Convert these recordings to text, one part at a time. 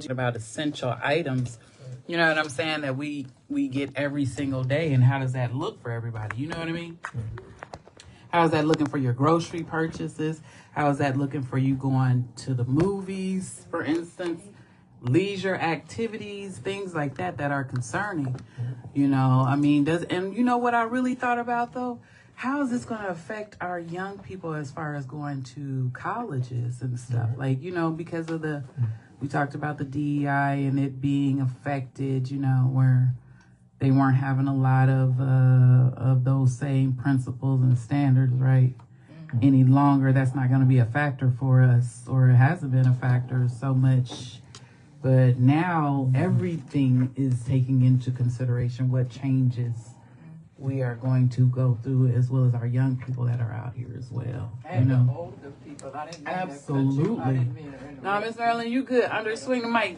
told you about essential items, you know what I'm saying, that we get every single day, and how does that look for everybody? You know what I mean? How is that looking for your grocery purchases? How is that looking for you going to the movies, for instance? Leisure activities, things like that are concerning. You know, I mean, and you know what I really thought about though? How is this going to affect our young people as far as going to colleges and stuff? Like, you know, because of we talked about the DEI and it being affected, you know, where they weren't having a lot of those same principles and standards, right? Any longer. That's not going to be a factor for us, or it hasn't been a factor so much. But now everything is taking into consideration what changes we are going to go through, as well as our young people that are out here as well. And you know? the older people. I didn't mean Absolutely. No, Miss Marilyn, you good. Swing the mic.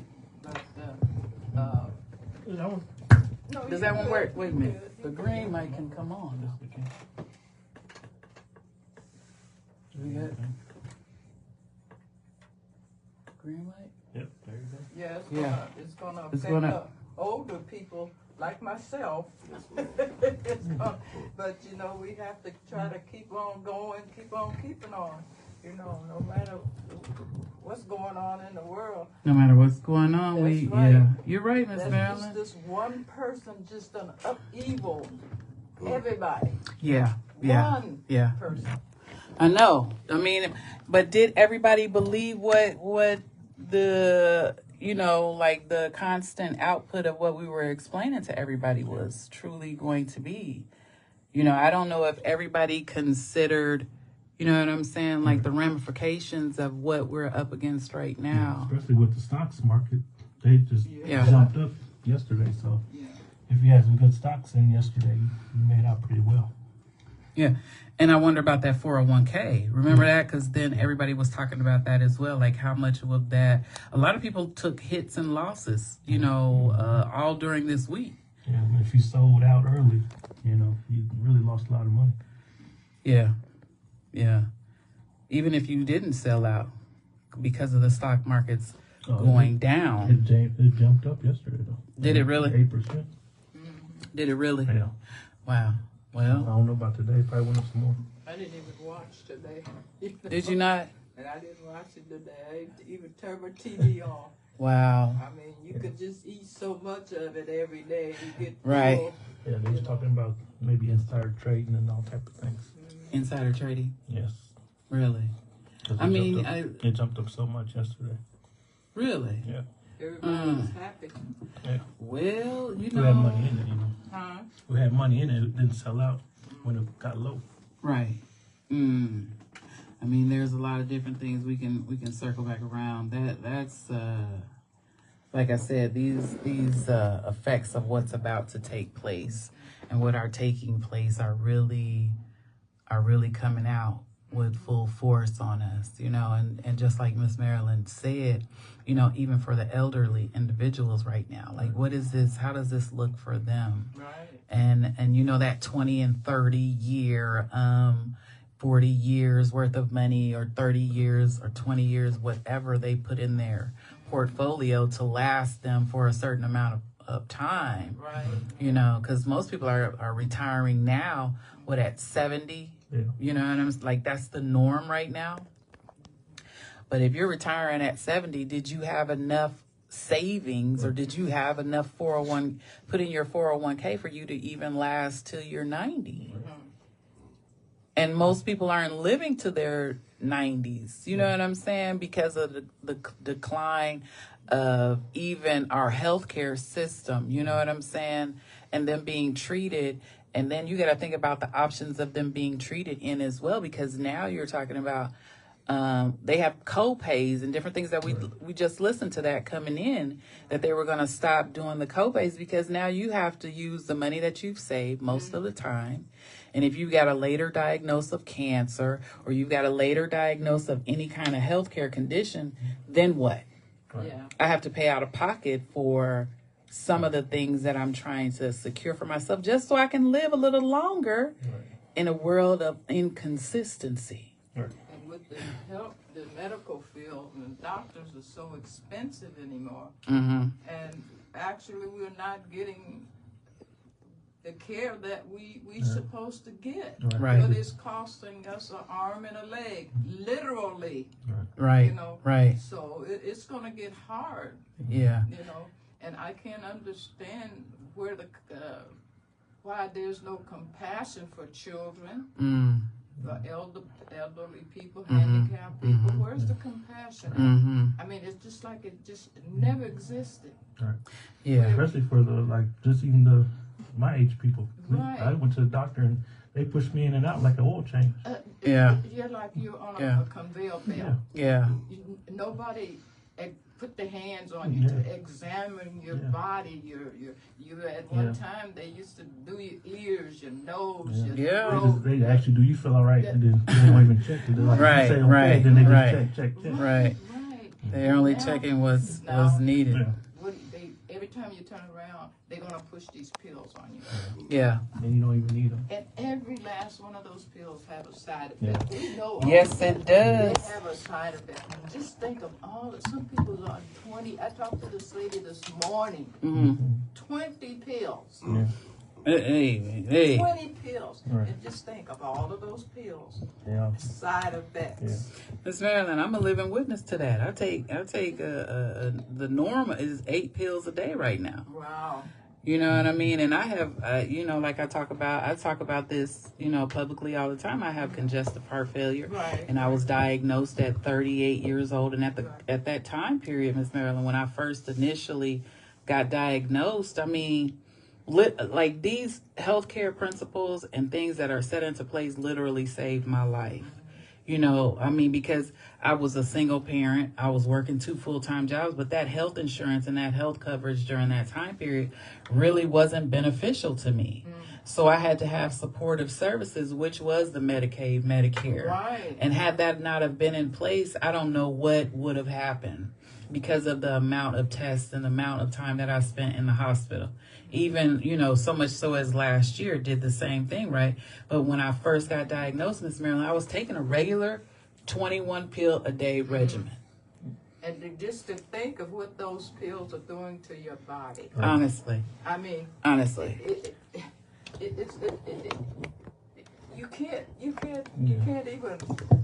Does that one work? Wait a minute. The green mic can come on. We got green light? Yep, there you go. Yeah, it's gonna affect the older people like myself. But you know, we have to try to keep on going, keep on keeping on. You know, no matter what's going on in the world. No matter what's going on, right. You're right, Miss Marilyn. This one person just done upheaval everybody. Yeah. One person. I know. I mean, but did everybody believe what the, you know, like the constant output of what we were explaining to everybody was truly going to be? You know, I don't know if everybody considered, you know what I'm saying, like the ramifications of what we're up against right now. Yeah, especially with the stocks market, they just jumped up yesterday. So if you had some good stocks in yesterday, you made out pretty well. Yeah. And I wonder about that 401k. Remember that? Because then everybody was talking about that as well. Like how much of that, a lot of people took hits and losses, you know, all during this week. Yeah, and if you sold out early, you know, you really lost a lot of money. Yeah. Even if you didn't sell out because of the stock markets going down. It jumped up yesterday, though. Did it really? 8%. Did it really? Yeah. Wow. Well, I don't know about today. Probably went up some more. I didn't even watch today. Did you not? And I didn't watch it today. I didn't even turn my TV on. Wow. I mean, you could just eat so much of it every day. You get right. Full, yeah, they was talking about maybe insider trading and all type of things. Insider trading? Yes. Really? I mean, it jumped up so much yesterday. Really? Yeah. Everybody was happy. Yeah. Well, you know. We had money in it, you know. Huh? We had money in it. It didn't sell out when it got low. Right. I mean, there's a lot of different things we can circle back around. That's like I said, these effects of what's about to take place and what are taking place are really coming out with full force on us, you know, and just like Miss Marilyn said, you know, even for the elderly individuals right now, like what is this, how does this look for them? Right. And you know, that 20 and 30 year, 40 years worth of money, or 30 years or 20 years, whatever they put in their portfolio to last them for a certain amount of time. Right. You know, because most people are retiring now, at 70? Yeah. You know, and I'm like, that's the norm right now. But if you're retiring at 70, did you have enough savings, or did you have enough put in your 401k for you to even last till you're 90? Mm-hmm. And most people aren't living to their 90s. You know what I'm saying? Because of the decline of even our healthcare system. You know what I'm saying? And them being treated. And then you got to think about the options of them being treated in as well, because now you're talking about they have co-pays and different things that we just listened to that coming in, that they were going to stop doing the co-pays because now you have to use the money that you've saved most of the time. And if you got a later diagnosis of cancer, or you've got a later diagnosis of any kind of healthcare condition, then what? Yeah. I have to pay out of pocket for some of the things that I'm trying to secure for myself just so I can live a little longer in a world of inconsistency. Right. And with the medical field, and doctors are so expensive anymore. Mm-hmm. And actually, we're not getting the care that we supposed to get. Right. But it's costing us an arm and a leg, literally. Right. You know. Right. So it's going to get hard. Yeah. You know, and I can't understand where why there's no compassion for children, for elderly people, handicapped people. Where's the compassion? I mean, it's just like it just never existed. Right. Yeah. Especially for just even my age people. Right. I went to the doctor and they pushed me in and out like an oil change. Yeah. You're like you're on Yeah. a conveyor belt. Yeah. Nobody put their hands on you to examine your body. You at one time they used to do your ears, your nose, your throat. They actually do you feel all right, and then they don't even check it. They're like, Right, you say, okay, right, then they just right. check. Right. They're only checking what's needed. Yeah. Every time you turn around, they're going to push these pills on you. Yeah. And you don't even need them. And every last one of those pills have a side effect. We know Yes, it does. they have a side effect. Just think of some people are on 20. I talked to this lady this morning. 20 pills. Yeah. Hey. 20 pills. Right. And just think of all of those pills. Yeah. Side effects. Miss Marilyn, I'm a living witness to that. I take the norm is 8 pills a day right now. Wow. You know what I mean? And I have, like I talk about this, publicly all the time. I have congestive heart failure, Right. and I was diagnosed at 38 years old. And at that time period, Miss Marilyn, when I first initially got diagnosed, I mean, like these healthcare principles and things that are set into place literally saved my life. Because I was a single parent, I was working 2 full-time jobs, but that health insurance and that health coverage during that time period really wasn't beneficial to me. So I had to have supportive services, which was the Medicaid, Medicare. Right. And had that not have been in place, I don't know what would have happened because of the amount of tests and the amount of time that I spent in the hospital. Even, so much so as last year did the same thing, right? But when I first got diagnosed, Miss Marilyn, I was taking a regular 21 pill a day regimen. And just to think of what those pills are doing to your body. Honestly. I mean, Honestly. you can't even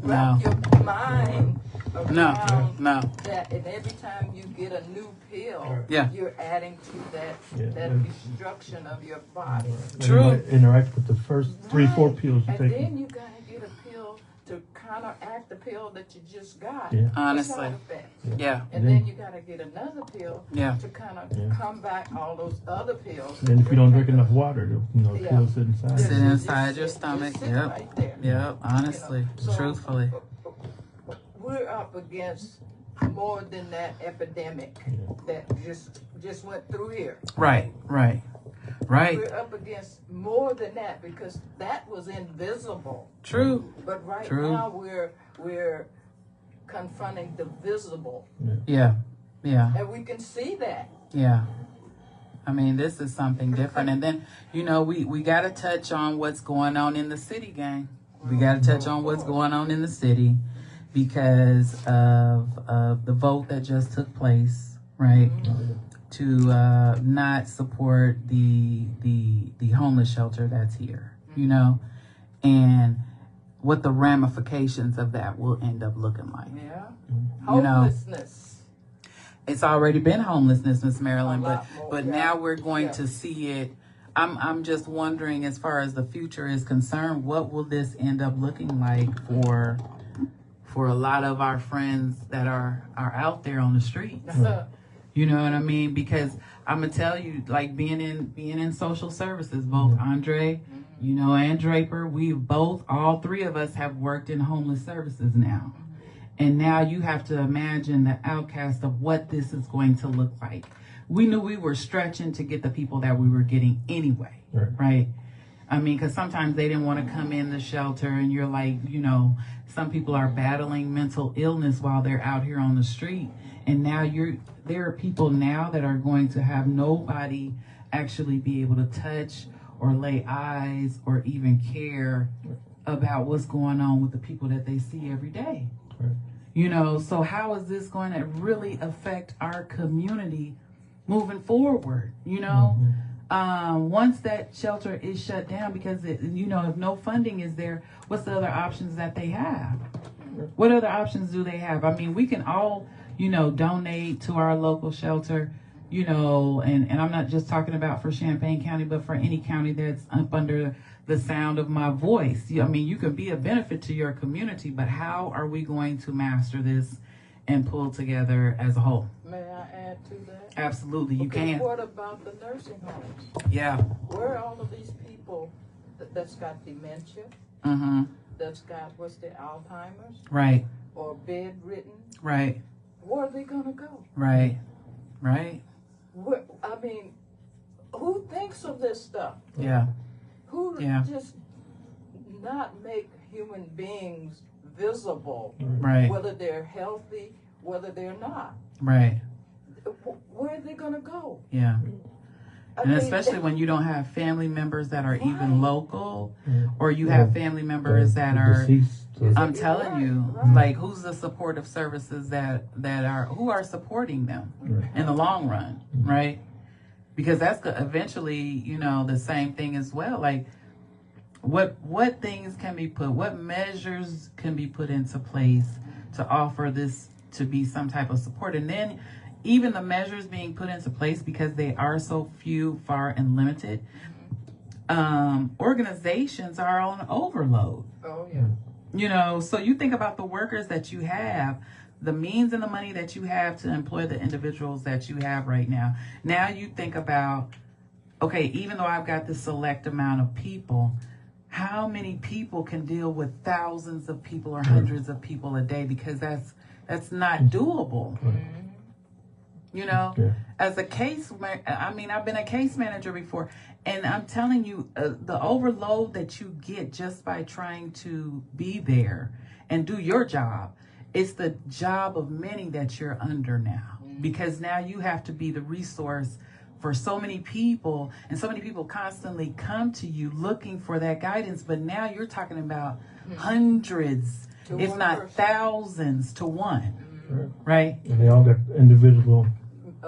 wrap your mind around that. And every time you get a new pill, you're adding to that destruction of your body. True. Interact with the first 3-4 pills you and take. then you gotta get a pill to counteract the pill that you just got. Yeah. Honestly. Yeah. And then you gotta get another pill Yeah. to kind of combat all those other pills. And then if you don't drink enough water, the pills sit inside. Sit inside your stomach. Sit Yep. right there. Yep. Honestly. So, Truthfully. We're up against more than that epidemic that just went through here. Right. We're up against more than that because that was invisible. True. But now we're confronting the visible. Yeah. And we can see that. Yeah. I mean, this is something different. And then, we got to touch on what's going on in the city, gang. We got to touch on what's going on in the city because of the vote that just took place, right? To not support the homeless shelter that's here, and what the ramifications of that will end up looking like. Yeah. Homelessness. It's already been homelessness, Miss Marilyn, but yeah. now we're going to see it. I'm just wondering, as far as the future is concerned, what will this end up looking like for a lot of our friends that are out there on the streets? You know what I mean? Because I'm gonna tell you, like being in social services, both Andre, and Draper, all 3 of us have worked in homeless services now. And now you have to imagine the outcast of what this is going to look like. We knew we were stretching to get the people that we were getting anyway, right? I mean, because sometimes they didn't want to come in the shelter, and you're like, some people are battling mental illness while they're out here on the street. And now there are people now that are going to have nobody actually be able to touch or lay eyes or even care about what's going on with the people that they see every day. You know, so how is this going to really affect our community moving forward? You know, once that shelter is shut down, because you know, if no funding is there, what's the other options that they have? What other options do they have? I mean, we can all, you know, donate to our local shelter, you know, and I'm not just talking about for Champaign County, but for any county that's up under the sound of my voice. I mean, you can be a benefit to your community, but how are we going to master this and pull together as a whole? May I add to that? Absolutely, you can. What about the nursing homes? Yeah. Where are all of these people that's got dementia? That's got, what's the Alzheimer's? Right. Or bedridden? Right. Where are they gonna go? Right. Right. I mean, who thinks of this stuff? Yeah. Who just not make human beings visible? Right. Whether they're healthy, whether they're not. Right. Where are they gonna go? Yeah. And especially when you don't have family members that are even local, or you have family members that are, I'm telling you, like, who's the supportive services that are, who are supporting them in the long run, right? Because that's eventually, you know, the same thing as well. Like, what things can be put, what measures can be put into place to offer this to be some type of support? And then even the measures being put into place, because they are so few, far, and limited, organizations are on overload. Oh, yeah. You know, so you think about the workers that you have, the means and the money that you have to employ the individuals that you have right now. Now you think about, okay, even though I've got this select amount of people, how many people can deal with thousands of people or hundreds of people a day? Because that's not doable. You know, as a case, I mean, I've been a case manager before, and I'm telling you, the overload that you get just by trying to be there and do your job, it's the job of many that you're under now, because now you have to be the resource for so many people, and so many people constantly come to you looking for that guidance. But now you're talking about hundreds, if not thousands to one. Right? And they all got individual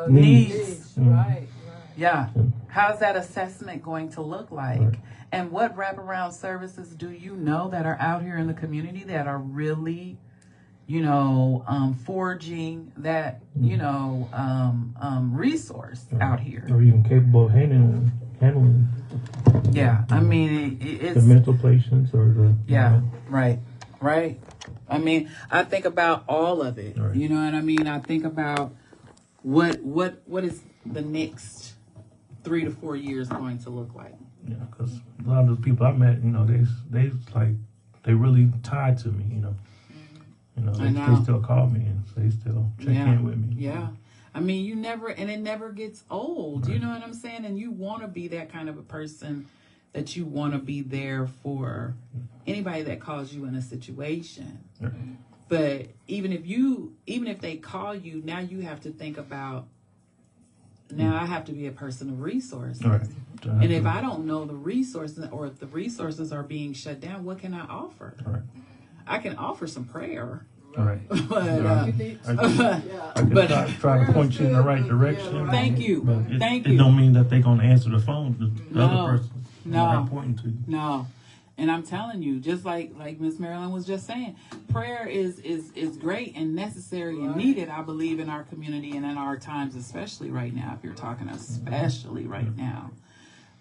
needs. Right. Yeah. How's that assessment going to look like? And what wraparound services do you know that are out here in the community that are really, you know, forging that, you know, resource out here? Or even capable of handling. Yeah. I mean, it's the mental patients or the... Yeah. Right. I mean, I think about all of it. You know what I mean? I think about what is the next 3 to 4 years going to look like. Yeah, because a lot of the people I met, you know, they really tied to me, you know. You know, they still call me and they still check in with me. Yeah. I mean, it never gets old. You know what I'm saying? And you want to be that kind of a person, that you want to be there for anybody that calls you in a situation. But even if they call you, now you have to think about, now I have to be a person of resources. And if I don't know the resources, or if the resources are being shut down, what can I offer? I can offer some prayer. But I can try to point you in the right direction. Thank you. It don't mean that they're going to answer the phone. The other person. No. Pointing to you. No. And I'm telling you, just like Miss Marilyn was just saying, prayer is great and necessary and needed, I believe, in our community and in our times, especially right now, if you're talking especially right now.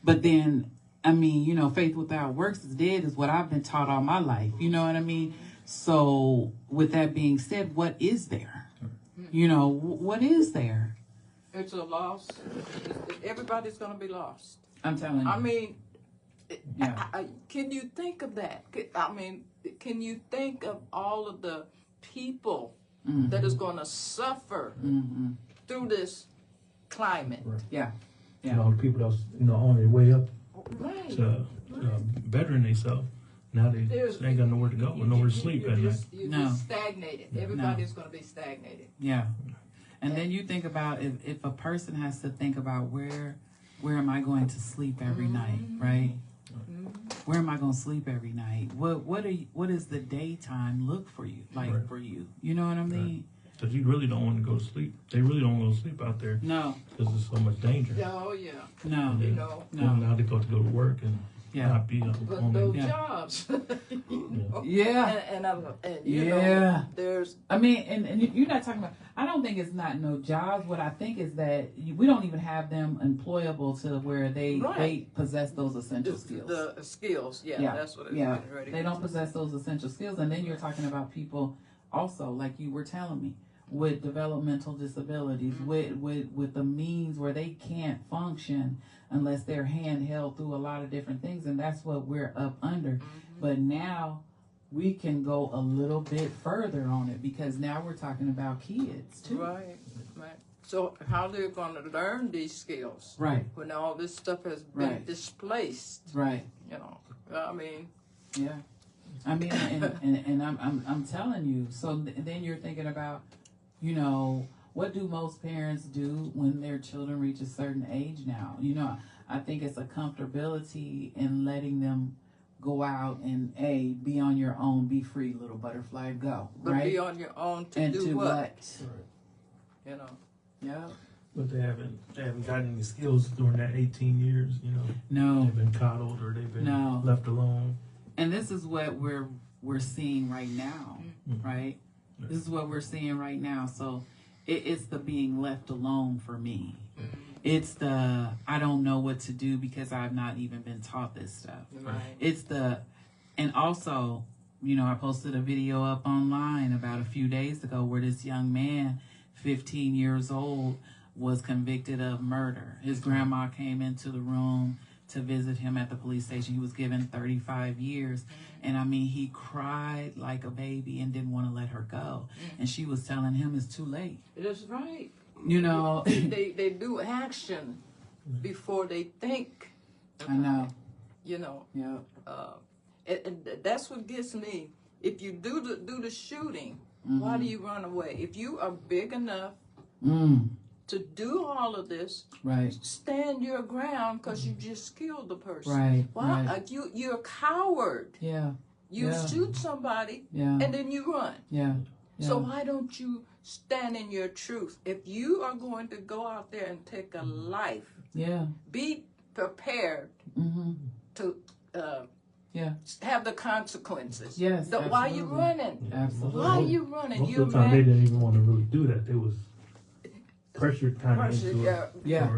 But then, I mean, you know, faith without works is dead is what I've been taught all my life. You know what I mean? So with that being said, what is there? You know, what is there? It's a loss. Everybody's going to be lost. I'm telling you. I mean, can you think of that? I mean, can you think of all of the people that is going to suffer through this climate? Yeah. You know, the people that's, you know, on their way up to bettering themselves. Now they ain't got nowhere to go or nowhere to sleep at night. You're just stagnated. Everybody's going to be stagnated. Yeah. And then you think about if a person has to think about where am I going to sleep every night, right? where am I going to sleep every night? What is the daytime look for you like for you? You know what I mean? Because you really don't want to go to sleep. They really don't want to sleep out there. No. Because there's so much danger. Oh, yeah. No. You know. No. Now they go to work and not be But on those the jobs. You know? Yeah. And you know, there's. I mean, and you're not talking about. I don't think it's not no jobs. What I think is that we don't even have them employable to where they possess those essential skills. The skills, that's what it's getting ready. They don't possess those essential skills, and then you're talking about people also, like you were telling me, with developmental disabilities, with the means where they can't function unless they're handheld through a lot of different things, and that's what we're up under. But now we can go a little bit further on it because now we're talking about kids too. Right. So how they're going to learn these skills? Right. When all this stuff has been displaced. Right. You know. I mean. Yeah. I mean, and I'm telling you. So then you're thinking about, you know, what do most parents do when their children reach a certain age now? You know, I think it's a comfortability in letting them go out and be on your own, be free, little butterfly, go. But right? be on your own and do what? Right. You know. Yeah. But they haven't gotten any skills during that 18 years, you know. No. They've been coddled or they've been left alone. And this is what we're seeing right now, right? This is what we're seeing right now. So it's the being left alone for me. It's the I don't know what to do because I've not even been taught this stuff. Right. It's the, and also, you know, I posted a video up online about a few days ago where this young man, 15 years old, was convicted of murder. His grandma came into the room to visit him at the police station. He was given 35 years. And I mean, he cried like a baby and didn't want to let her go. And she was telling him it's too late. That's right. You know. They do action before they think. I know. You know. Yeah. And that's what gets me. If you do the shooting, why do you run away? If you are big enough to do all of this, stand your ground because you just killed the person. Right. Why? Right. You're a coward. Yeah. You shoot somebody and then you run. Yeah. So why don't you stand in your truth? If you are going to go out there and take a life, be prepared to have the consequences. Yes. Why are you running? Absolutely. Why are you running? Most of the time, they didn't even want to really do that. They was pressured kind of into it. Yeah.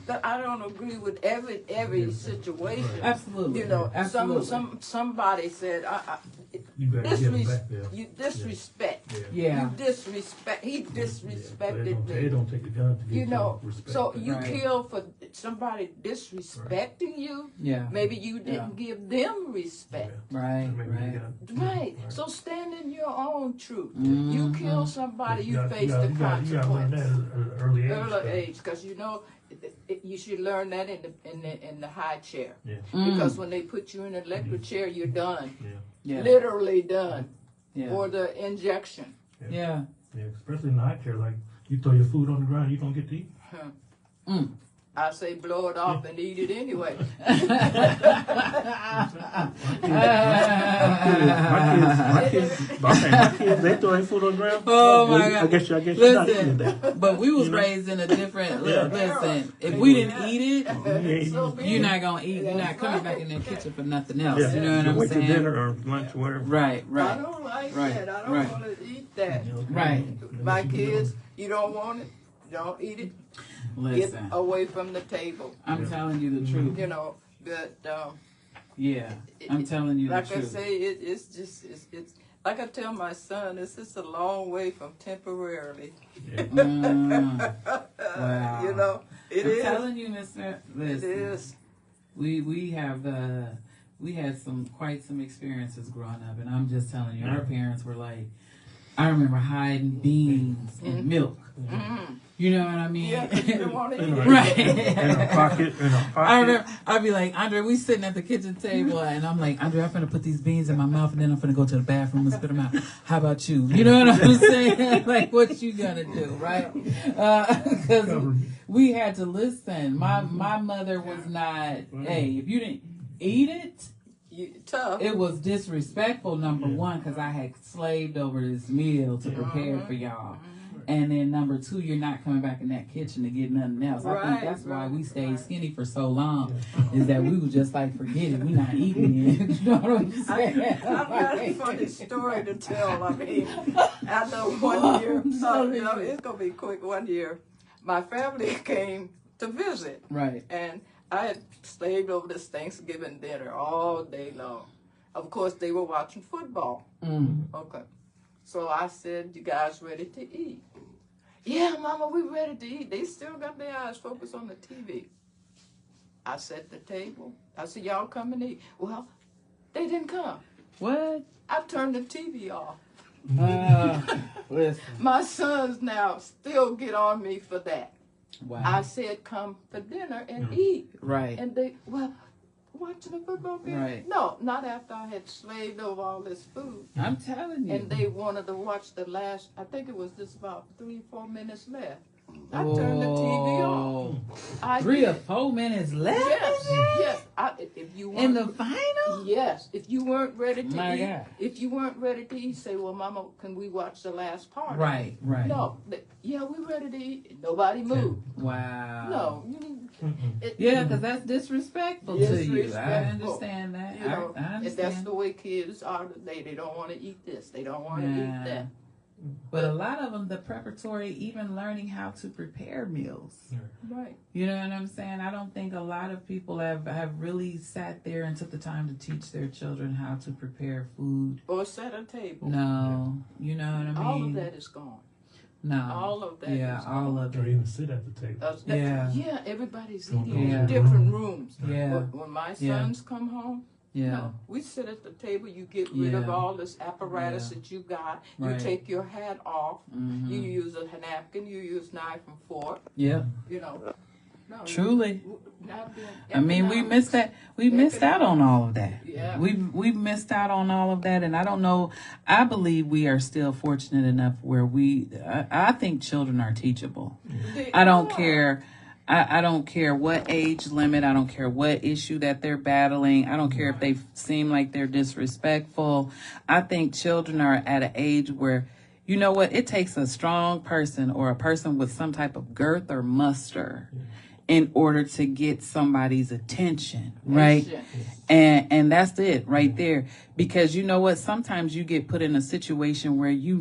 But I don't agree with every situation. Absolutely. You know, absolutely. somebody said, you better give them back. you disrespect. Yeah. You disrespect. He disrespected me. They don't take the gun to give respect. So you kill for somebody disrespecting you. Yeah. Maybe you didn't give them respect. Right. Right. So stand in your own truth. You kill somebody, you face the consequence. You got to learn that at an early age. Because you know, you should learn that in the high chair. Yeah. Because when they put you in the electric chair, you're done. Yeah. Literally done. Yeah. Or the injection. Yeah. Especially in the high chair, like you throw your food on the ground, you don't get to eat. I say blow it off and eat it anyway. My kids, they throw their food on the ground. Oh my God! I guess you're not eating that. But we was raised in a different. Listen, if we didn't eat it, you're not gonna eat. You're not coming back in the kitchen for nothing else. You know what I'm saying? Dinner or lunch or whatever. Right. I don't like that. I don't want to eat that. Right. My kids, you don't want it, don't eat it. Listen. Get away from the table. I'm telling you the truth. You know, but I'm telling you the truth. Like I say, it's like I tell my son, it's just a long way from temporarily. Wow. You know, I'm telling you, Mr. Listen, it is. We have we had quite some experiences growing up, and I'm just telling you, our parents were like, I remember hiding beans and milk. You know what I mean? Yeah, you didn't want to eat it. Right. In a pocket. I remember, I'd be like, Andre, we sitting at the kitchen table, and I'm like, Andre, I'm finna put these beans in my mouth, and then I'm finna go to the bathroom and spit them out. How about you? You know what I'm saying? Like, what you gonna do, right? Because we had to listen. My mother was not, hey, if you didn't eat it, tough. It was disrespectful, number one, because I had slaved over this meal to prepare for y'all. And then number two, you're not coming back in that kitchen to get nothing else. I think that's why we stayed skinny for so long, is that we was just like, forget it, we're not eating it. You know what I'm saying? I've got a funny story to tell. I mean, I know one year, it's going to be quick. One year, my family came to visit. Right. And I had slaved over this Thanksgiving dinner all day long. Of course, they were watching football. Okay. So I said, you guys ready to eat? Yeah, Mama, we ready to eat. They still got their eyes focused on the TV. I set the table. I said, y'all come and eat. Well, they didn't come. What? I turned the TV off. Listen. My sons now still get on me for that. Wow. I said, come for dinner and eat. Right. And they, watching the football game? Right. No, not after I had slaved over all this food. I'm telling you. And they wanted to watch the last, I think it was just about 3-4 minutes left. I turned the TV off. 3 or 4 minutes left? Yes. If you in the final? Yes. If you weren't ready to My eat, God. if you weren't ready to eat, say, well, Mama, can we watch the last part? Right. No. Yeah, we ready to eat. Nobody moved. Wow. No. Yeah, because that's disrespectful to you. I Disrespectful. understand that. You know, I understand. and that's the way kids are today. They don't want to eat this. They don't want to eat that. But a lot of them, the preparatory, even learning how to prepare meals. Right. You know what I'm saying? I don't think a lot of people have really sat there and took the time to teach their children how to prepare food. Or set a table. No. You know what I mean? All of that is gone. No. All of that Yeah, is all gone. of Or it. even sit at the table. Yeah, everybody's eating Yeah. in different rooms. Yeah. But when my sons come home, Yeah. no, we sit at the table. You get rid of Yeah. all this apparatus that you got. You Right. take your hat off. Mhm. You use a napkin. You use knife and fork. Yeah. You know. No, Truly. not being I mean, we economic. missed that. We missed out on all of that. Yeah. We've missed out on all of that, and I don't know. I believe we are still fortunate enough where I think children are teachable. They I don't are. care. I don't care what age limit. I don't care what issue that they're battling. I don't care if they seem like they're disrespectful. I think children are at an age where, you know what, it takes a strong person or a person with some type of girth or muster in order to get somebody's attention, right? Patience. And that's it right there. Because you know what, sometimes you get put in a situation where you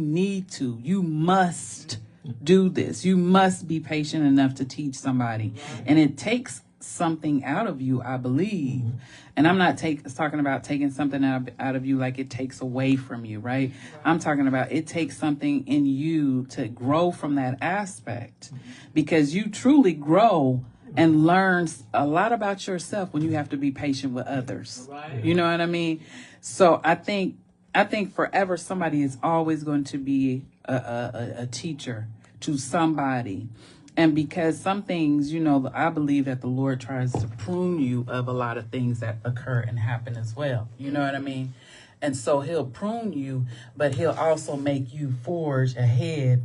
must do this. You must be patient enough to teach somebody. And it takes something out of you, I believe. And I'm not talking about taking something out of you like it takes away from you, right? I'm talking about it takes something in you to grow from that aspect. Because you truly grow and learn a lot about yourself when you have to be patient with others. Right. You know what I mean? So I think forever somebody is always going to be a teacher to somebody. And because some things, you know, I believe that the Lord tries to prune you of a lot of things that occur and happen as well. You know what I mean? And so he'll prune you, but he'll also make you forge ahead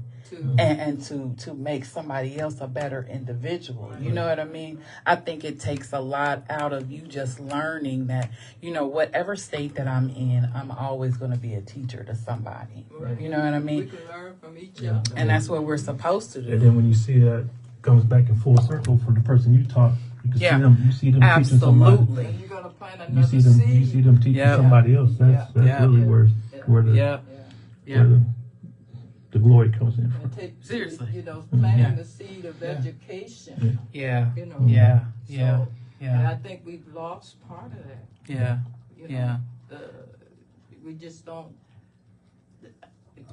and to make somebody else a better individual. You know what I mean? I think it takes a lot out of you just learning that, you know, whatever state that I'm in, I'm always going to be a teacher to somebody. Right. You know what I We mean? can learn from each other. And that's what we're supposed to do. And then when you see that comes back in full circle for the person you taught, you can Yeah. see them teaching somebody. Absolutely. And you're gonna plant You another see them seed. teaching Yeah. somebody else. That's Yeah. really where the Yeah. Yeah. Yeah. the glory comes in from. And take, Seriously. you know, planting Yeah. the seed of education. Yeah. You know. Yeah. So, Yeah. And I Yeah. think we've lost part of that. Yeah. You know, Yeah. we just don't.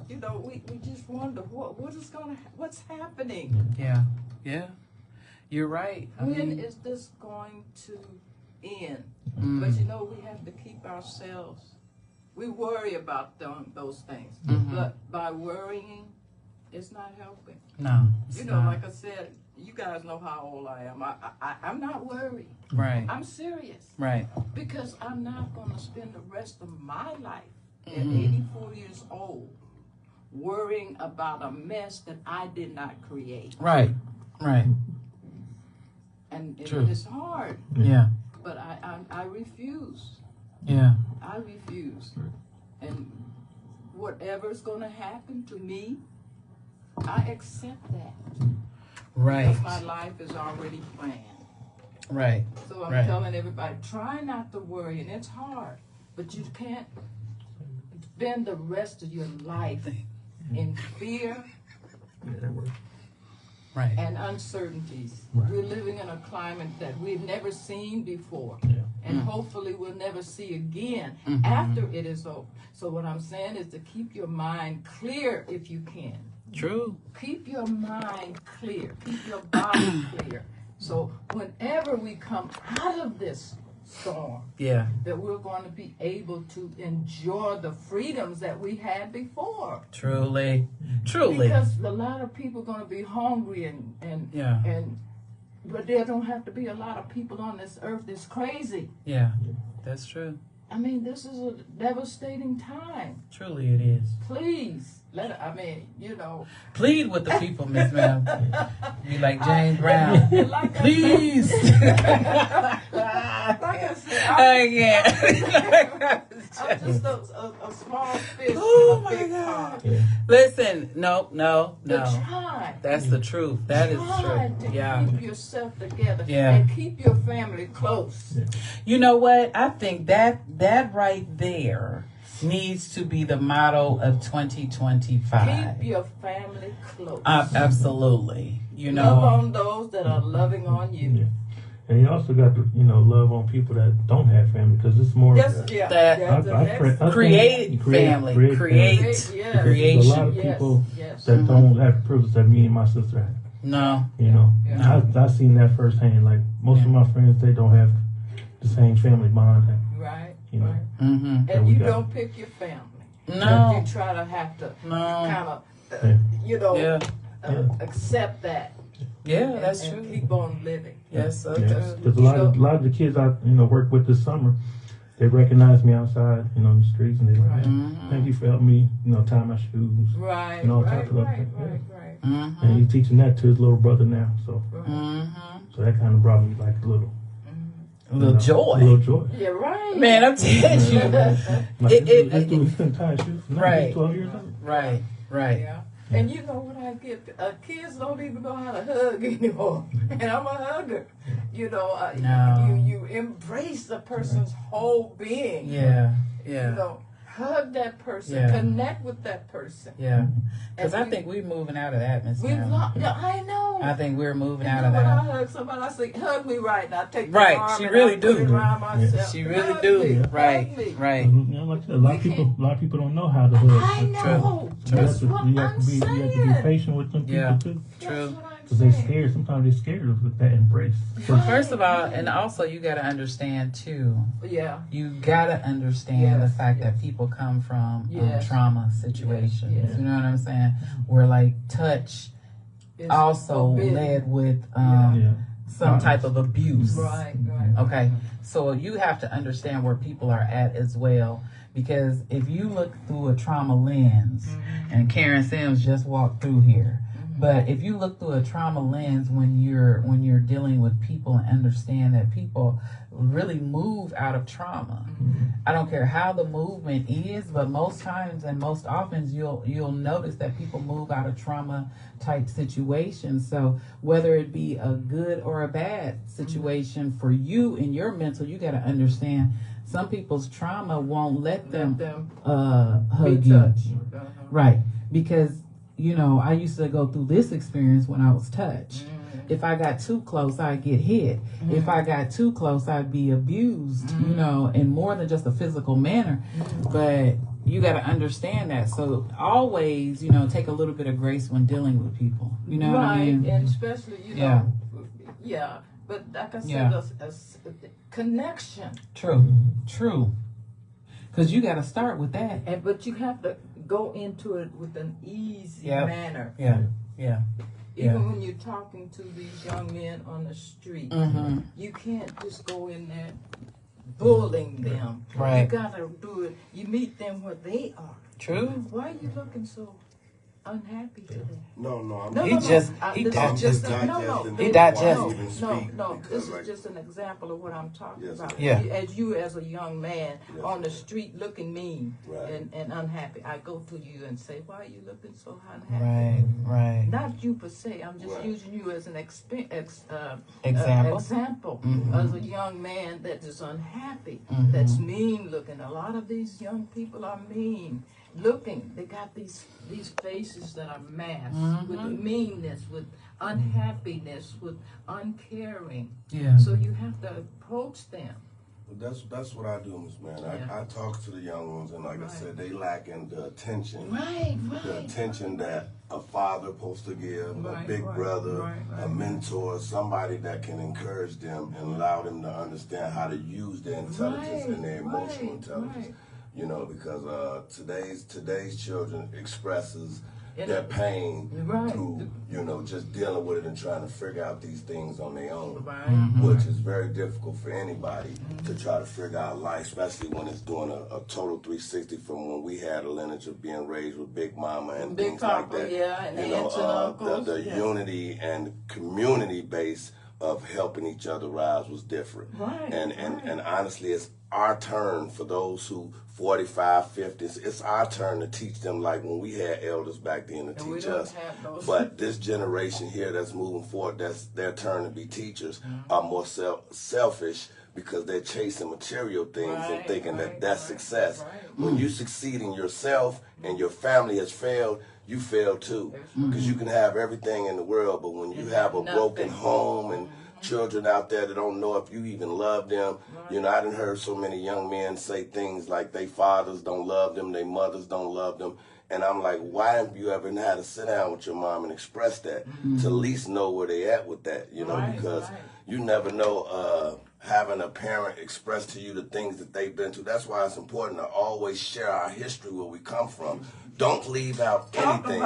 You know, we just wonder what's happening. Yeah. Yeah. You're right. I When mean, is this going to end? mm, But you know, we have to keep ourselves. We worry about those things, Mhm. but by worrying, it's not helping. no. It's You know, not. like I said, you guys know how old I am. I'm not worried. Right. I'm serious Right. because I'm not going to spend the rest of my life at Mhm. 84 years old worrying about a mess that I did not create. Right. Right. And True. it's hard, Yeah. but I refuse. Yeah. I refuse. And whatever's going to happen to me, I accept that. Right. Because my life is already planned. Right. So I'm telling everybody, try not to worry, and it's hard, but you can't spend the rest of your life in fear and uncertainties. Right. We're living in a climate that we've never seen before, and hopefully we'll never see again after it is over. So what I'm saying is to keep your mind clear if you can. True. Keep your mind clear. Keep your body clear. So whenever we come out of this storm, that we're going to be able to enjoy the freedoms that we had before. Truly. Truly. Because a lot of people are going to be hungry and but there don't have to be a lot of people on this earth that's crazy. Yeah, that's true. I mean, this is a devastating time. Truly it is. Please. Plead with the people, Miss Ma'am. Be like James Brown. Please. I'm just a small fish Oh in a my big God. pond. Listen, no. Try. That's the truth. That is Try true. to keep yourself together Yeah. and keep your family close. You know what? I think that right there needs to be the motto of 2025. Keep your family close. Absolutely. You know. Love on those that are loving on you. Yeah. And you also got to, love on people that don't have family, because it's more Create family. Create There's creation. a lot of people that don't have the privilege that me and my sister have. No. I've seen that firsthand. Like most of my friends, they don't have the same family bond. Right. Right. Mm-hmm. And you don't pick your family. No. You try to have to kind of, accept that. Yeah, that's and true. keep on living. Yes, because a lot of the kids I work with this summer, they recognize me outside, in the streets, and they like, thank you for helping me, tie my shoes. Right. And all Right. types of other things. Mm-hmm. And he's teaching that to his little brother now, so so that kind of brought me like a little joy. A little joy. Yeah, right. Man, I'm telling you. This dude couldn't tie his shoes. Right. He's 12 years old. Right. Yeah. And you know what I get? Kids don't even know how to hug anymore. And I'm a hugger. No. You embrace a person's whole being. Yeah. Hug that person. Yeah. Connect with that person. Yeah. Because I think we're moving out of that, Miss Ma'am. I know. I think we're moving out And of when I that. hug somebody, I say, hug me right, and I take Right, their arm she and really I put do. it around myself. She really Hug do. me, Right. hug me. Right. Like I said, a lot of people don't know how to hug. I know. That's what I'm You have to be patient with them people too. True. Because they're scared. Sometimes they're scared of that embrace. Well, first of all, and also you got to understand too. Yeah. You got to understand the fact that people come from trauma situations. Yes. You know what I'm saying? Where like touch It's also forbidden. led with some type of abuse. Right. Okay. So you have to understand where people are at as well. Because if you look through a trauma lens, and Karen Sims just walked through here, but if you look through a trauma lens when you're dealing with people and understand that people really move out of trauma. I don't care how the movement is, but most times and most often you'll notice that people move out of trauma type situations. So whether it be a good or a bad situation for you in your mental, you got to understand some people's trauma won't let them hug you. Right. Because I used to go through this experience when I was touched. If I got too close, I'd get hit. If I got too close, I'd be abused, in more than just a physical manner. But you got to understand that. So always, take a little bit of grace when dealing with people. You know what I mean? And especially, But like I said, a connection. True. Because you got to start with that. But you have to go into it with an easy manner. Even when you're talking to these young men on the street, you can't just go in there bullying them. Right. You got to do it. You meet them where they are. True. Why are you looking so unhappy today. He digests. This is just an example of what I'm talking about. Yeah. As you, as a young man on the street looking mean and unhappy, I go to you and say, "Why are you looking so unhappy?" Right. Not you per se. I'm just using you as an Example. example as a young man that is unhappy, that's mean looking. A lot of these young people are mean looking. They got these faces that are masked with meanness, with unhappiness, with uncaring. Yeah. So you have to approach them. That's what I do, Miss Man. I talk to the young ones, and like I said, they lacking the attention. The attention that a father supposed to give, a big brother, a mentor, somebody that can encourage them and allow them to understand how to use their intelligence and their emotional intelligence. You know, because today's children expresses their pain through, you know, just dealing with it and trying to figure out these things on their own, which is very difficult for anybody to try to figure out life, especially when it's doing a total 360 from when we had a lineage of being raised with Big Mama and Big things Papa, like that. and you aunts and uncles. The unity and community base of helping each other rise was different. And honestly, it's our turn for those who 45, 50s. It's our turn to teach them like when we had elders back then to teach us. But this generation here that's moving forward, that's their turn to be teachers, are more selfish because they're chasing material things and thinking that that's success. When you succeed in yourself and your family has failed, you fail too. Because you can have everything in the world, but when you have a broken home and children out there that don't know if you even love them. You know, I done heard so many young men say things like they fathers don't love them, their mothers don't love them. And I'm like, why have you ever had to sit down with your mom and express that to at least know where they at with that, you know, because you never know having a parent express to you the things that they've been through. That's why it's important to always share our history, where we come from. Don't leave out anything.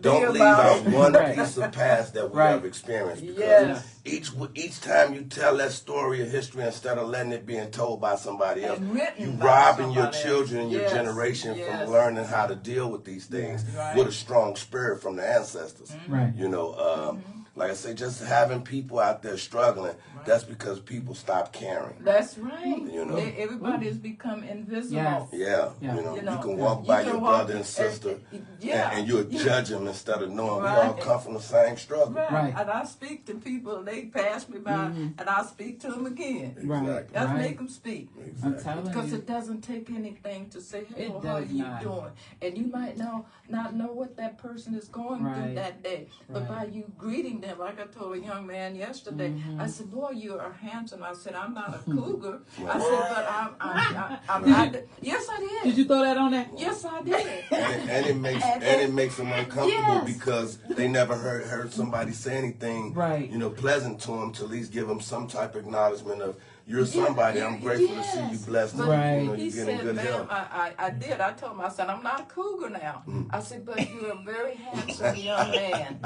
Don't leave out one piece of past that we have experienced. Because each time you tell that story of history, instead of letting it being told by somebody else, you robbing your children and your generation from learning how to deal with these things with a strong spirit from the ancestors. You know, like I say, just having people out there struggling, that's because people stop caring. That's right. You know, everybody's become invisible. You know, you can walk by your brother and sister and you'll judge them instead of knowing we all come from the same struggle. And I speak to people, and they pass me by, and I speak to them again. Let's make them speak. Because it doesn't take anything to say, hey, how are you doing? And you might not know what that person is going through that day. But by you greeting them, like I told a young man yesterday, I said, boy, you are handsome. I said, I'm not a cougar. I said, but I'm not. Yes, I did. Did you throw that on there? Yes, I did. And it makes them uncomfortable because they never heard somebody say anything, you know, pleasant to them, to at least give them some type of acknowledgement of, you're somebody. I'm grateful to see you blessed. You know, he said, ma'am, I did. I told him, I said, I'm not a cougar now. I said, but you're a very handsome young man.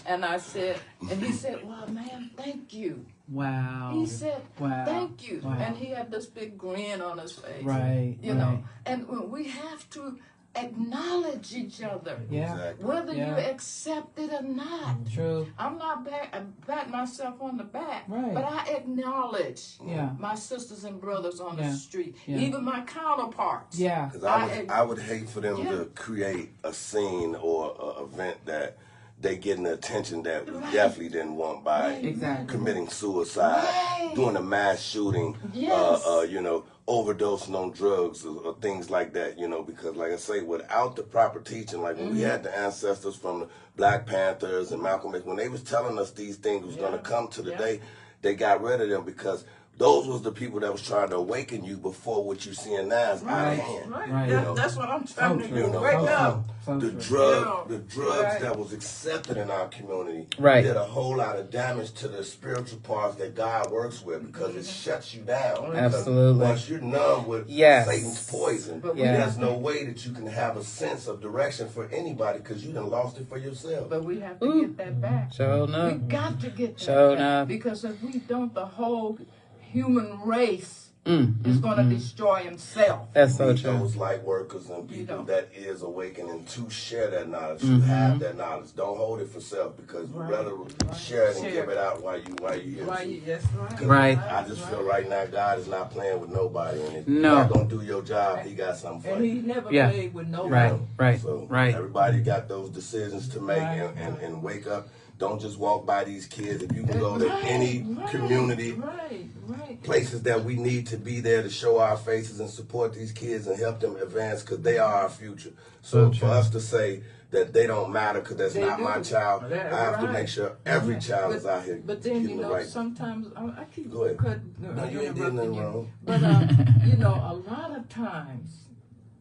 And I said, and he said, well, ma'am, thank you. Wow. He said, thank you. And he had this big grin on his face. You know, and we have to acknowledge each other, whether you accept it or not. I'm not pat myself on the back, but I acknowledge my sisters and brothers on the street, even my counterparts. Because I would hate for them to create a scene or an event that they getting the attention that we definitely didn't want by committing suicide, doing a mass shooting, you know, overdosing on drugs or things like that, you know, because like I say, without the proper teaching, like when we had the ancestors from the Black Panthers and Malcolm X, when they was telling us these things was going to come to the day, they got rid of them because those was the people that was trying to awaken you before what you seeing now is out of hand. You know? That's what I'm trying to do. Wake up. The drugs that was accepted in our community did a whole lot of damage to the spiritual parts that God works with because it shuts you down. Absolutely. Once you're numb with Satan's poison, there's no way that you can have a sense of direction for anybody because you done lost it for yourself. But we have to get that back. We got to get that back. Because if we don't, the whole human race is going to destroy himself. That's so need true. those light workers and people that is awakening to share that knowledge, to have that knowledge. Don't hold it for self, because you rather share it and give it out while you here. Yes, Right. I just feel right now God is not playing with nobody, and if No. you're not gonna do your job, He got something for and you. he never Yeah. played with nobody. Right. So Right. everybody got those decisions to make and wake up. Don't just walk by these kids. If you can go to any community, places that we need to be there to show our faces and support these kids and help them advance, because they are our future. So for us to say that they don't matter because that's not my child, I have to make sure every child is out here. But then, getting the right. sometimes, I keep Go ahead. cutting, No, you ain't doing nothing wrong. But, a lot of times,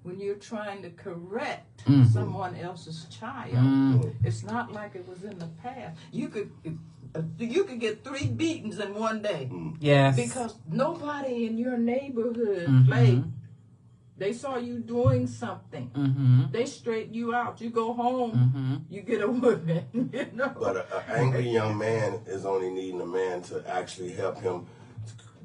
when you're trying to correct someone else's child, it's not like it was in the past. You could get 3 beatings in one day. Yes. Because nobody in your neighborhood played. They saw you doing something. They straighten you out. You go home, you get a woman. But an angry young man is only needing a man to actually help him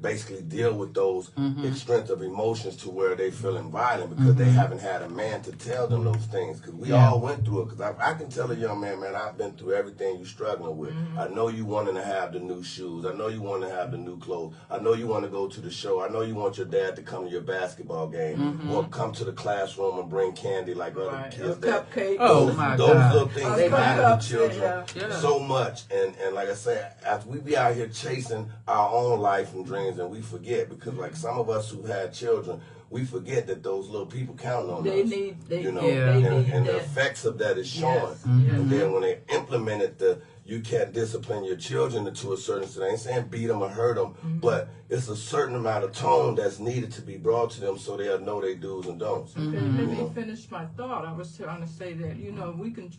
basically deal with those strength of emotions to where they feeling violent, because they haven't had a man to tell them those things. Because we all went through it. Because I can tell a young man, I've been through everything you're struggling with. I know you wanting to have the new shoes. I know you want to have the new clothes. I know you want to go to the show. I know you want your dad to come to your basketball game or come to the classroom and bring candy like other kids. Cupcake. Oh, my God. Those little things matter to children Yeah. so much. And like I say, after we be out here chasing our own life and dreams, and we forget, because like some of us who had children, we forget that those little people count on us. They need and that. the effects of that is showing. And then when they implemented you can't discipline your children to a certain extent. I ain't saying beat them or hurt them, but it's a certain amount of tone that's needed to be brought to them so they'll know their do's and don'ts. Okay, let me finish my thought. I was trying to say that, we can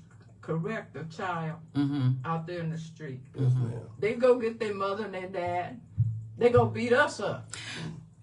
correct a child out there in the street. Yes, ma'am. They go get their mother and their dad. They go beat us up.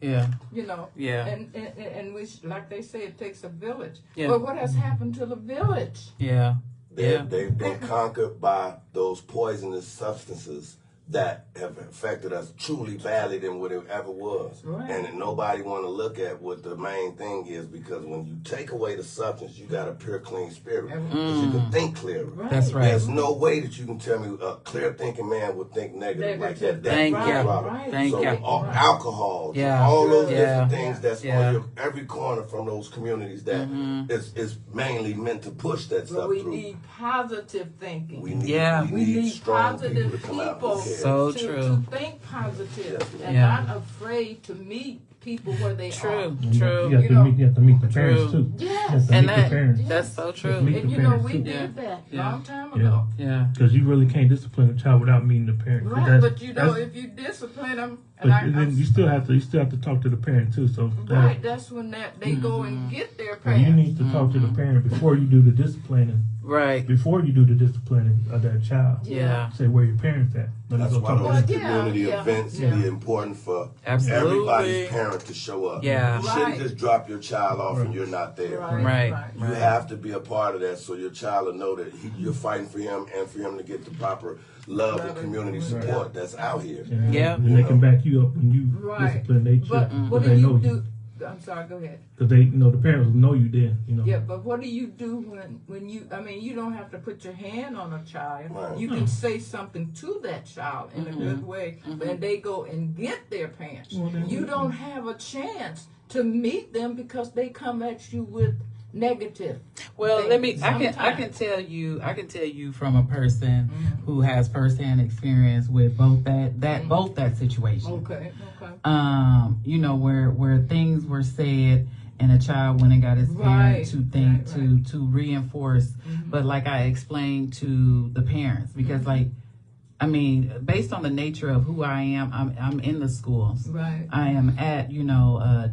Yeah. Yeah. And we, like they say, it takes a village. Yeah. But what has happened to the village? Yeah. They've been conquered by those poisonous substances that have affected us truly badly than what it ever was. Right. And nobody want to look at what the main thing is, because when you take away the substance, you got a pure, clean spirit. Because you can think clearer. Right. That's right. There's no way that you can tell me a clear thinking man would think negative like that. Thank you. Right. Thank So you. alcohol, Yeah. all those Yeah. different things that's Yeah. on every corner from those communities that is mainly meant to push that But stuff we through. need positive thinking. We need, Yeah. we We need need strong positive people to come out people and care. So to true. think positive and Yeah. not afraid to meet people where they are. True. You True. have to meet the parents True. too. You have Yes. to And meet the that parents. that's so true. meet And the we parents, too. did that Yeah. long time ago. Yeah. Because you really can't discipline a child without meeting the parent. Right, but if you discipline them, But then you still have to talk to the parent too. So right, that's when they go and get their parents. you need to talk to the parent before you do the disciplining. Right. Before you do the disciplining of that child, Yeah. say where your parents at. Let me That's go why talk to those them. community events be important for Absolutely. everybody's parent to show up. Yeah. You shouldn't Right. just drop your child off and you're not there. Right. You have to be a part of that so your child will know that you're fighting for him and for him to get the proper love and community support that's out here. And Yeah. and they can back you up when you Right. discipline their But children. what do they you know do? I'm sorry, go ahead. Because the parents will know you then. Yeah, but what do you do when you don't have to put your hand on a child. Right. You can say something to that child in a good way, and they go and get their parents. You don't have a chance to meet them because they come at you with negative. Well, things I can sometimes. tell you from a person who has firsthand experience with both that situation. Okay. Where things were said and a child went and got his parent to think right. to reinforce. But like I explained to the parents, because based on the nature of who I am, I'm in the schools. Right. I am at,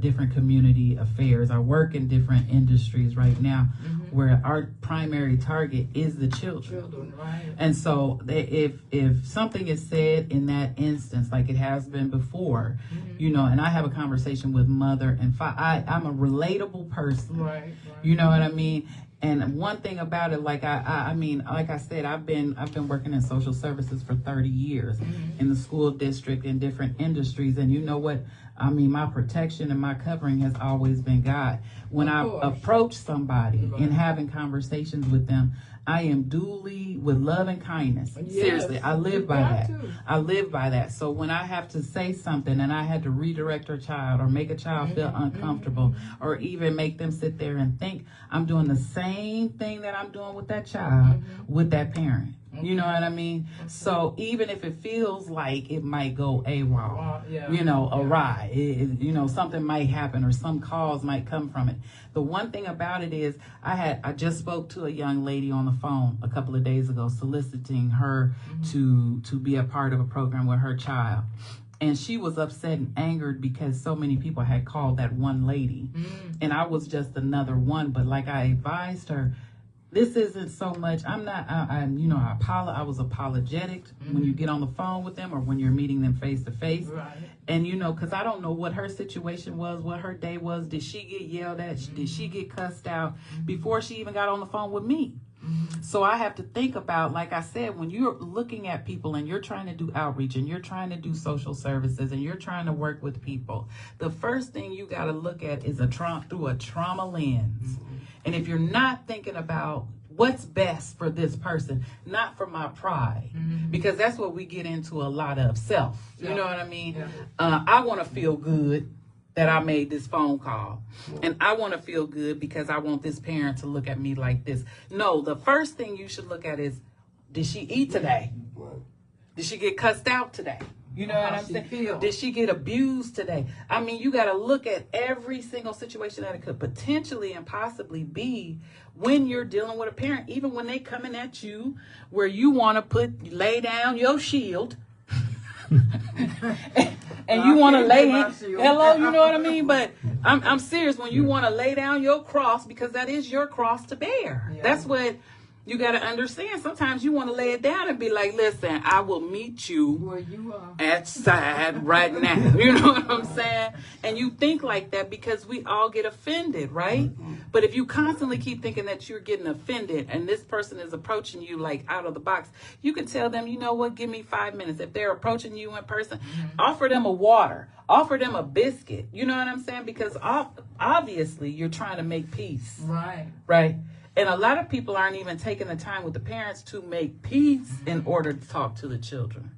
different community affairs. I work in different industries right now where our primary target is the children. Right. And so if something is said in that instance, like it has been before, and I have a conversation with mother and father, I'm a relatable person. Right. You know what I mean? And one thing about it, like I mean, like I said, I've been working in social services for 30 years in the school district in different industries. And you know what? I mean, my protection and my covering has always been God. When I approach somebody and having conversations with them, I am duly with love and kindness. Yes, seriously, I live by that. I live by that. So when I have to say something and I had to redirect a child or make a child feel uncomfortable or even make them sit there and think, I'm doing the same thing that I'm doing with that child with that parent. You know what I mean? So even if it feels like it might go AWOL, you know, awry, you know, something might happen or some cause might come from it. The one thing about it is I just spoke to a young lady on the phone a couple of days ago soliciting her to be a part of a program with her child. And she was upset and angered because so many people had called that one lady. And I was just another one. But like I advised her, this isn't so much, I was apologetic when you get on the phone with them or when you're meeting them face to face. And, you know, because I don't know what her situation was, what her day was. Did she get yelled at? Did she get cussed out before she even got on the phone with me? So I have to think about, like I said, when you're looking at people and you're trying to do outreach and you're trying to do social services and you're trying to work with people, the first thing you got to look at is through a trauma lens. And if you're not thinking about what's best for this person, not for my pride, because that's what we get into a lot of, self. You know what I mean? I want to feel good that I made this phone call. And I want to feel good because I want this parent to look at me like this. No, the first thing you should look at is, did she eat today? Did she get cussed out today? You know what I'm saying? Did she get abused today? I mean, you got to look at every single situation that it could potentially and possibly be when you're dealing with a parent, even when they coming at you where you want to lay down your shield. And you want to lay in, hello, you know what I mean? But I'm serious, when you want to lay down your cross, because that is your cross to bear. That's what you got to understand. Sometimes you want to lay it down and be like, listen, I will meet you where you are outside right now. You know what I'm saying? And you think like that because we all get offended, right? But if you constantly keep thinking that you're getting offended and this person is approaching you like out of the box, you can tell them, you know what, give me 5 minutes. If they're approaching you in person, offer them a water, offer them a biscuit. You know what I'm saying? Because obviously you're trying to make peace. Right. And a lot of people aren't even taking the time with the parents to make peace in order to talk to the children.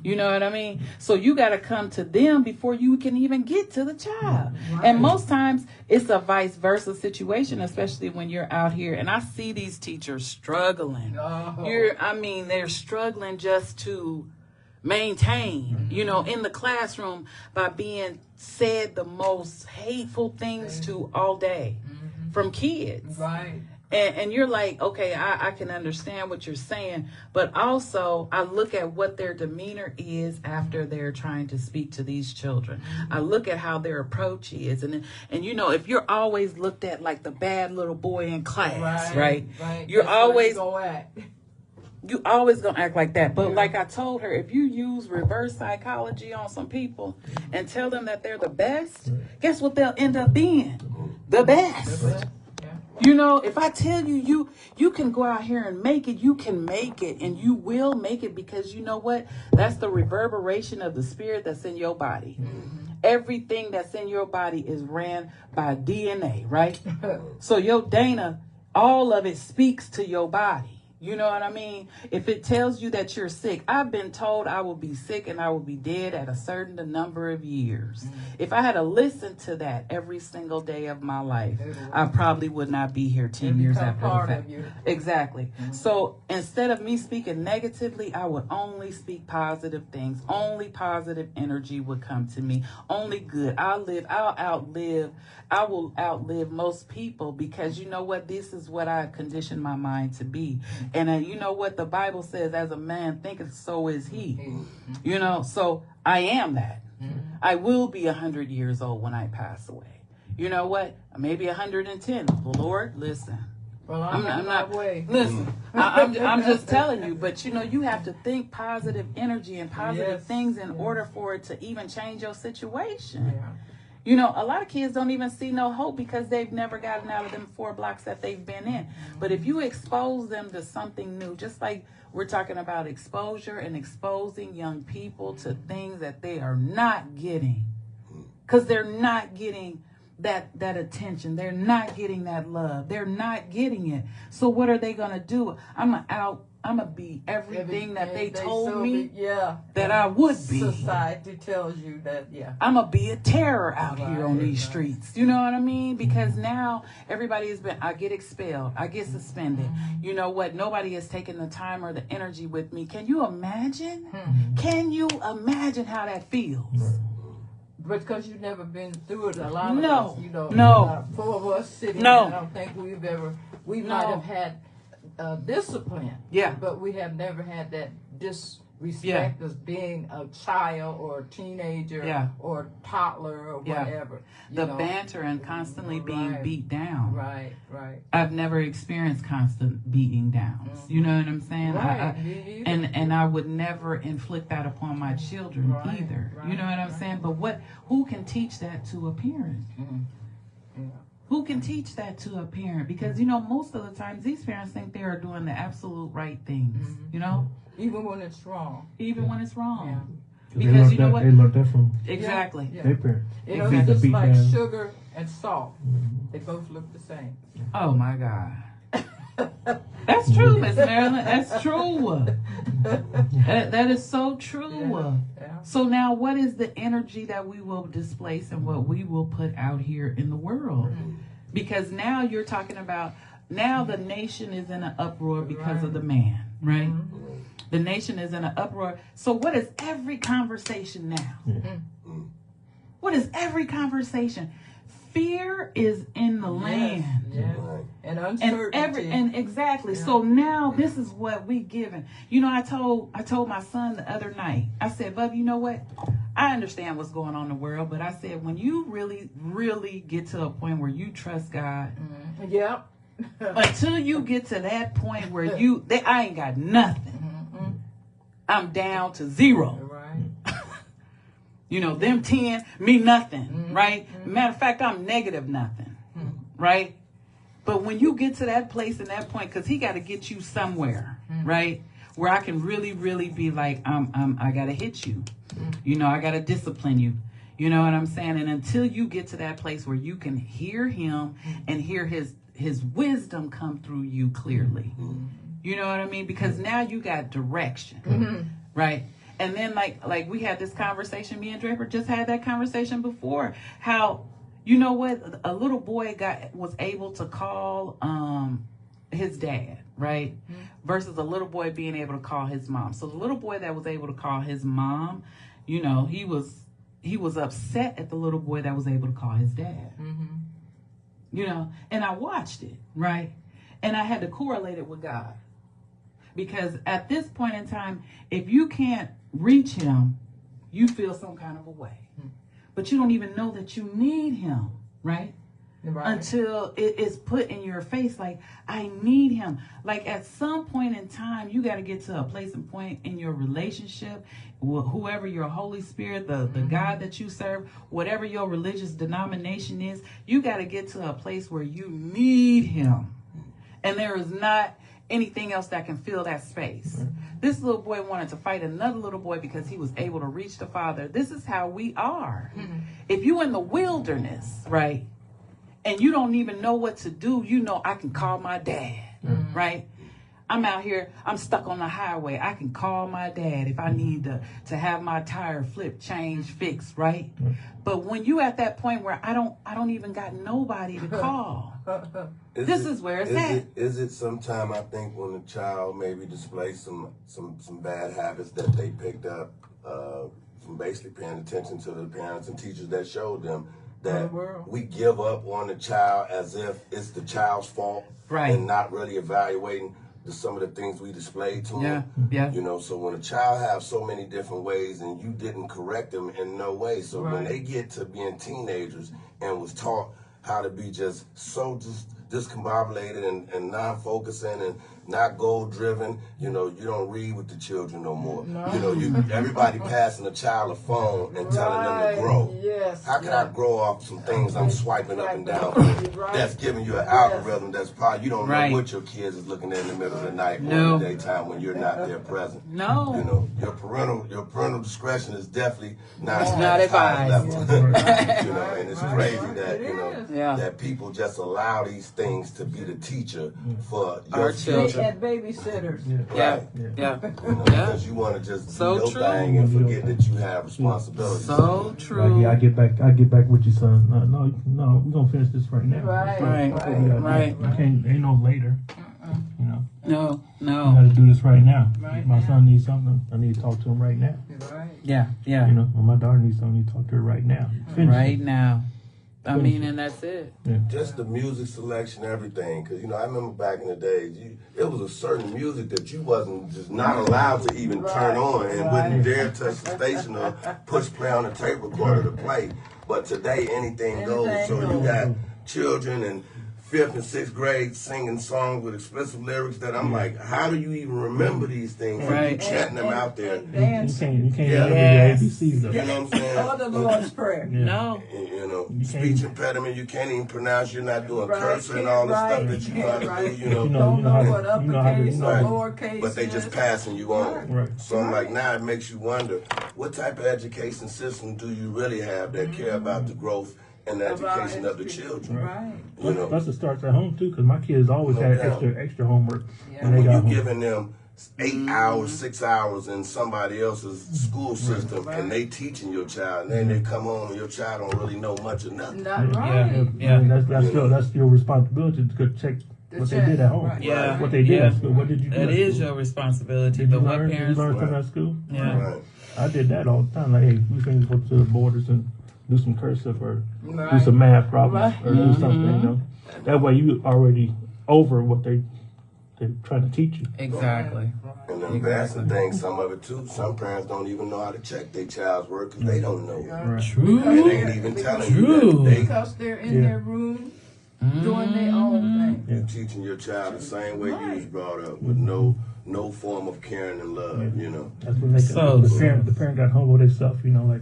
You know what I mean? So you got to come to them before you can even get to the child. And most times it's a vice versa situation, especially when you're out here. And I see these teachers struggling. They're struggling just to maintain, you know, in the classroom by being said the most hateful things to all day from kids. And you're like, okay, I can understand what you're saying, but also I look at what their demeanor is after they're trying to speak to these children. I look at how their approach is, and you know, if you're always looked at like the bad little boy in class, right? You're always you always gonna act like that. But like I told her, if you use reverse psychology on some people and tell them that they're the best, guess what they'll end up being? The best. You know, if I tell you, you can go out here and make it, you can make it, and you will make it, because you know what? That's the reverberation of the spirit that's in your body. Everything that's in your body is ran by DNA, right? So your Dana, all of it speaks to your body. You know what I mean? If it tells you that you're sick, I've been told I will be sick and I will be dead at a certain number of years. If I had to listen to that every single day of my life, I probably would not be here 10 years after the fact. Exactly. So instead of me speaking negatively, I would only speak positive things. Only positive energy would come to me. Only good. I will outlive most people, because you know what? This is what I conditioned my mind to be. And you know what the Bible says, as a man thinketh, so is he. You know, so I am that. I will be 100 years old when I pass away. You know what? Maybe 110. Lord, listen. Well, I'm not. Listen, I'm just telling you. But you know, you have to think positive energy and positive things in order for it to even change your situation. You know, a lot of kids don't even see no hope because they've never gotten out of them 4 blocks that they've been in. But if you expose them to something new, just like we're talking about exposure and exposing young people to things that they are not getting, because they're not getting that attention. They're not getting that love. They're not getting it. So what are they going to do? I'm going to be everything that they told me that I would be. Society tells you that, I'm going to be a terror out here on these streets. You know what I mean? Because now everybody has been, I get expelled. I get suspended. You know what? Nobody has taken the time or the energy with me. Can you imagine? Can you imagine how that feels? But because you've never been through it, a lot of us, you know, no. 4 of us sitting here, I don't think we might have had discipline. Yeah. But we have never had that disrespect as being a child or a teenager or toddler or whatever. The banter and constantly being beat down. Right. I've never experienced constant beating downs. You know what I'm saying? And I would never inflict that upon my children either. You know what I'm saying? But who can teach that to a parent? Who can teach that to a parent? Because, you know, most of the times these parents think they are doing the absolute right things, you know? Even when it's wrong. Even when it's wrong. Yeah. Because you know what? They learned that from Exactly. their parents. You know, it's just like sugar and salt. They both look the same. Oh, my God. That's true, Miss Marilyn. That's true. That is so true. So now what is the energy that we will displace and what we will put out here in the world? Because now you're talking about, now the nation is in an uproar because of the man, right? The nation is in an uproar. So what is every conversation now? What is every conversation? Fear is in the land. And uncertainty. And exactly. So now this is what we given. You know, I told my son the other night, I said, Bub, you know what? I understand what's going on in the world, but I said, when you really, really get to a point where you trust God, until you get to that point where I ain't got nothing. I'm down to 0. You know, them 10, me nothing, right? Matter of fact, I'm negative nothing, right? But when you get to that place and that point, because he got to get you somewhere, right? Where I can really, really be like, I got to hit you. You know, I got to discipline you. You know what I'm saying? And until you get to that place where you can hear him and hear his wisdom come through you clearly. You know what I mean? Because now you got direction, right? And then like we had this conversation, me and Draper just had that conversation before, how, you know what, a little boy was able to call his dad, right? Versus a little boy being able to call his mom. So the little boy that was able to call his mom, you know, he was upset at the little boy that was able to call his dad. You know, and I watched it, right? And I had to correlate it with God. Because at this point in time, if you can't reach him, you feel some kind of a way. But you don't even know that you need him, right? Until it is put in your face like, I need him. Like at some point in time, you got to get to a place and point in your relationship, whoever your Holy Spirit, the God that you serve, whatever your religious denomination is, you got to get to a place where you need him. And there is not anything else that can fill that space. This little boy wanted to fight another little boy because he was able to reach the Father. This is how we are. If you in the wilderness, right, and you don't even know what to do, you know, I can call my dad, right? I'm out here, I'm stuck on the highway. I can call my dad if I need to have my tire flipped, changed, fixed, right? But when you at that point where I don't even got nobody to call, this is where it's at. Is it sometime, I think, when the child maybe displays some bad habits that they picked up from basically paying attention to the parents and teachers that showed them, that we give up on the child as if it's the child's fault, and not really evaluating some of the things we displayed to them. You know, so when a child has so many different ways and you didn't correct them in no way, so when they get to being teenagers and was taught how to be just so discombobulated and non-focusing not goal driven. You know, you don't read with the children no more. You know, everybody passing a child a phone and telling them to grow. Yes. How can I grow off some things I'm swiping up and down with? That's giving you an algorithm that's probably, you don't know what your kids is looking at in the middle of the night or in the daytime when you're not there present. No. You know, your parental discretion is definitely not advised. level. You know, and it's crazy that, you know, that people just allow these things to be the teacher for our your children. And babysitters. Yeah. Because you want to just do your thing and forget that you have responsibilities. So true. Yeah, I get back with you, son. No, we're gonna finish this right now. Right. You can't, ain't no later. You know. No. You gotta do this right now. My son needs something, I need to talk to him right now. Yeah. You know, when my daughter needs something, I need to talk to her right now. Right now. I mean, and that's it. Yeah. Just the music selection, everything. Because, you know, I remember back in the days, it was a certain music that you wasn't just not allowed to even turn on and wouldn't dare touch the station or push play on the tape recorder to play. But today, anything goes. So you got children in 5th and 6th grade singing songs with explicit lyrics that I'm like, how do you even remember these things? Right. You chanting them out there. You can't remember the ABCs though. You know what I'm saying? Or the Lord's Prayer. No. You know, speech impediment, you can't even pronounce, you're not doing cursor and all the stuff that you know how to do, you know. Don't know what uppercase or lowercase But they just passing you on. Right. So I'm like, now it makes you wonder, what type of education system do you really have that care about the growth and the education of the children? Right. You know, Plus it starts at home too, because my kids always had extra homework when they when got you're home. giving them 8 hours, 6 hours in somebody else's school system, and they teaching your child, and then they come home and your child don't really know much or nothing. Not right. That's your responsibility to check what they did at home. Yeah. What they did at school. What did you do? That at is school? your responsibility. Did But you what learn? parents? Did you learn something at school? Yeah. Right. I did that all the time. Like, hey, we can go to the borders and do some cursive or do some math problems or do something. You know, that way you already over what they're trying to teach you. Exactly. And then that's the thing, some of it too, some parents don't even know how to check their child's work because they don't know. True. And they ain't even telling you that Because they're in their room doing their own thing. you're teaching your child the same way you was brought up, with no form of caring and love, you know. That's when the parent got home with themselves, you know, like,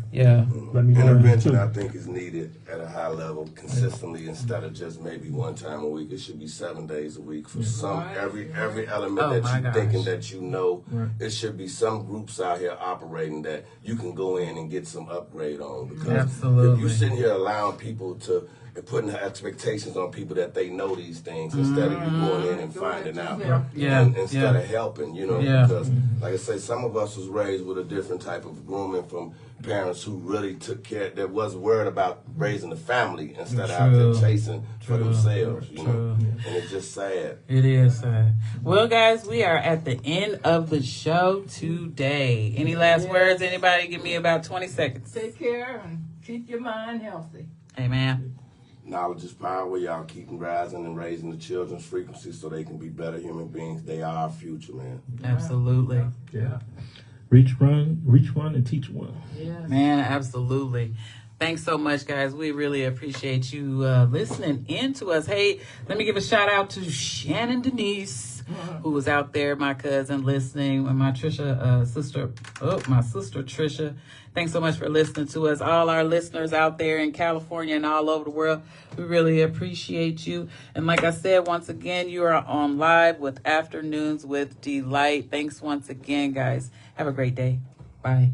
let me learn Intervention, too. I think, is needed at a high level consistently instead of just maybe one time a week. It should be 7 days a week for every element that you're thinking that you know. It should be some groups out here operating that you can go in and get some upgrade on. Because if you're sitting here allowing people to putting expectations on people that they know these things instead of you going in and finding out. And instead of helping, you know, because like I say, some of us was raised with a different type of grooming from parents who really took care, that wasn't worried about raising the family instead of out there chasing for themselves, you know. And it's just sad. It is sad. Well, guys, we are at the end of the show today. Any last words? Anybody? Give me about 20 seconds. Take care and keep your mind healthy. Amen. Knowledge is power. Y'all keeping rising and raising the children's frequency so they can be better human beings. They are our future, man. Absolutely. Yeah. Reach one, and teach one. Yes. Man, absolutely. Thanks so much, guys. We really appreciate you listening in to us. Hey, let me give a shout out to Shannon Denise, who was out there, my cousin, listening, and my sister Trisha. Thanks so much for listening to us. All our listeners out there in California and all over the world, we really appreciate you. And like I said, once again, you are on live with Afternoons with Delight. Thanks once again, guys. Have a great day. Bye.